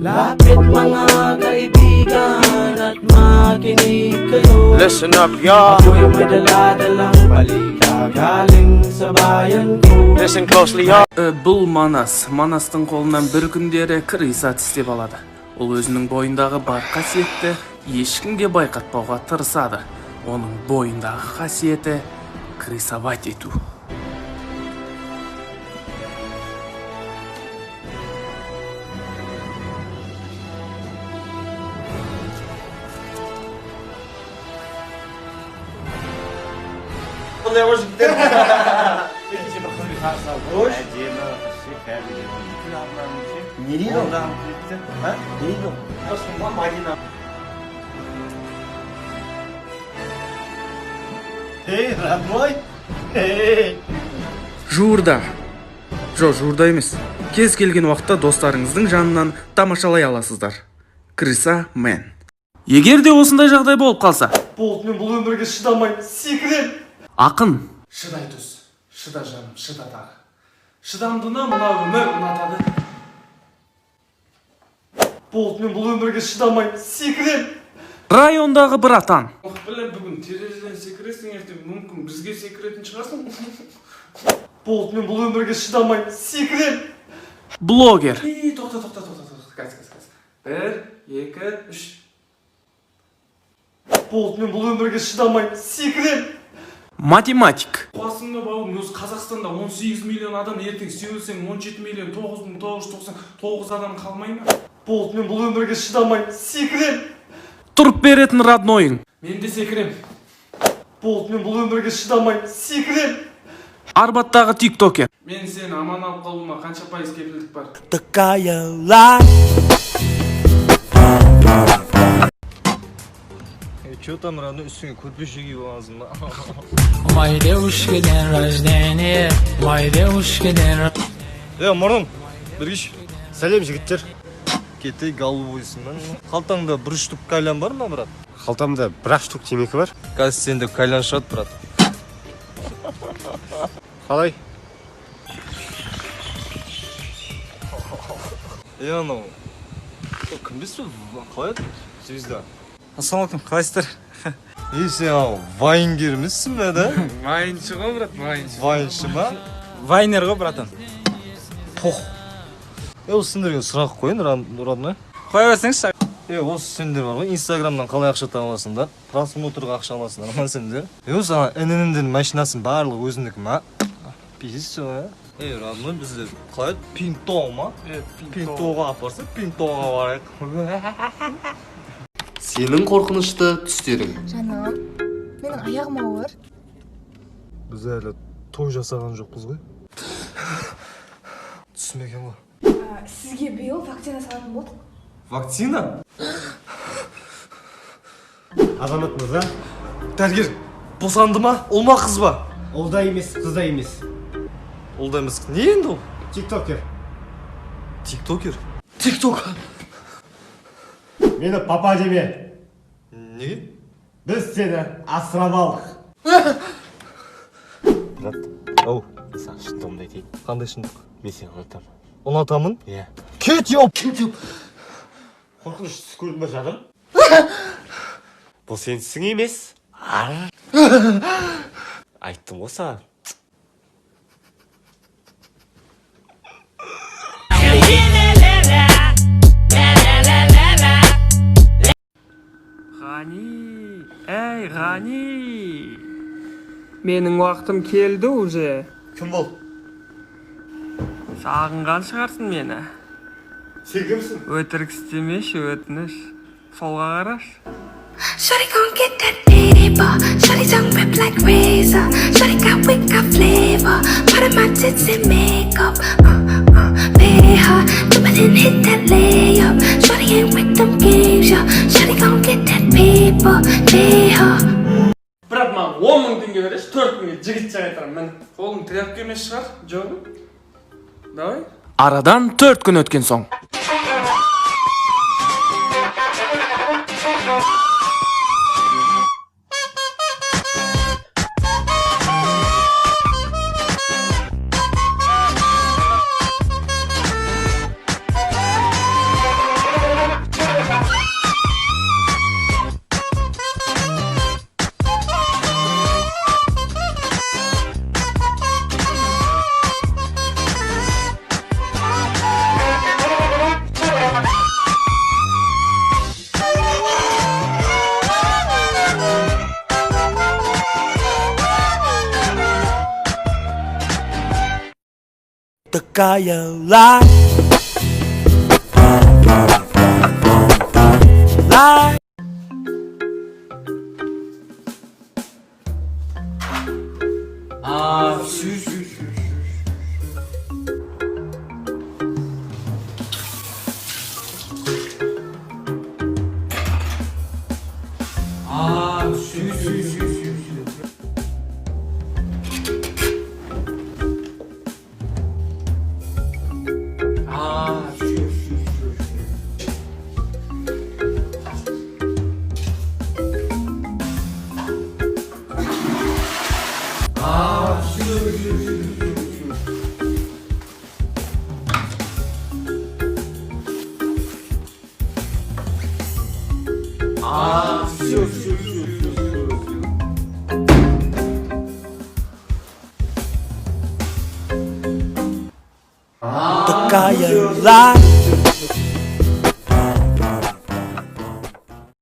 Lapit mga kaibigan at makinig kayo. Listen up, y'all. Ako'y may dala-dalang balita galing sa bayan ko. Listen closely, y'all. Бұл Манастың қолынан бір күндері Криса тістеп алады. Ол өзінің бойындағы бар қасиетті ешкімге байқатпауға тырысады. Оның бойындағы қасиеті крисовать ету. Жуырда. Жоқ, жуырда емес. Кез келген уақытта достарыңыздың жанынан тамашалай аласыздар. Криса Мен. Егер де осындай жағдай болып қалса, Болт, мен бұл өмірге шыдамаймын, секірем. ақын. Шыдай түс, шыда жаным, шыда дағы. Шыдамдыны мына өмір ұнатады. Болт, мен бұл өмірге шыдамаймын, секірем. Райондағы бір атан. Біле, бүгін терезеден секіресің, ертең мүмкін бізге секіретін шығарсың. Болт, мен бұл өмірге шыдамаймын, секірем. Блогер. Тоқта. Қаз. 1, 2, 3. Болт, мен бұл өмірге шыдамаймын, секірем. Математик. Қуасыңда бауым, өз Қазақстанда 18 миллион адам, ертең сеулсең 17 миллион 9999 адам қалмай ма? Болт, мен бұл өмірге шыдамаймын, секірем. Тұрып беретін роднойың. Мен де секірем. Болт, мен бұл өмірге шыдамаймын, секірем. Арбаттағы тиктокер. Мен сені аман алып қалуыма қанша пайыз кепілдік бар? Такая лань. Чё там рано үстіңе көрпеше киіп алғансың ба? Моей девушке день рождения, моей девушке день рождения. Мұрын, біргеш, сәлем жігіттер. Кетей голубойсың ба? Қалтаңда бір штук кальян бар ма, брат? Қалтамда бір штук темекі бар. Қазір сенде кальян шығады, брат. Қалай? Анау, кім бесі? Қалай еді? Звезда. Ассалаумалейкум, қалайсыздар? Сен ау, вайнгер емессің бе, да? Вайншы ғой, брат, вайншы. Вайншы ма? Вайнер ғой, братан. Осы сендерге сұрақ қойын, родной. Қоя берсеңізші. Осы сендер бар ғой, инстаграмнан қалай ақша таба аласыңдар? Просмотрға ақша аласыңдар, ма сендер? Осы інініңдің машинасын барлығы өзіндікі ма? Пиздец ғой, родной, бізде қалай? Пинто ма? Пинтоға апарса, пинтоға барайық. Сенің қорқынышты түстерің. Жаным, менің аяғым ауыр. Біз әлі той жасаған жоқпыз ғой. Түсінбеген ғой. Сізге биыл вакцина салатын болдық. Вакцина? Азамат мырза, Дәрігер, босанды ма? Ол ма қыз ба? ол да емес, қыз да емес. Ол да емес. Не енді ол? Тиктокер. Тиктокер? Тикток? Мені папа деме. Неге? Біз сені асырап алдық. Брат, ау, Саған шындығымды айтайын. қандай шындық? Мен сені ұнатамын. Ұнатамын? Иә. Кет, еп! Қорқыныш түс көрдің ба жаным? Бұл сенсің емес. Айттым ғой саған. Ғани, әй Ғани. Менің уақытым келді уже. Кім бол? Сағынған шығарсың мені. Сен кімсің? Өтірік істемеші, өтініш. Солға қараш. Shawty gon' get that paper. Shawty tongue rip like razor. Shawty got wick, got flavor. Part of my tits and makeup. Pay her, but didn't hit that layup. Shawty ain't with them games, yeah. Shawty gon' get that paper. Pay her. Брат, маған 10.000 теңге береш, 4.000 жігіт жағайтарым, мін. Қолың тряпка емес шығар, жоғы? Давай. Арадан 4 күн өткен соң. the guy you like.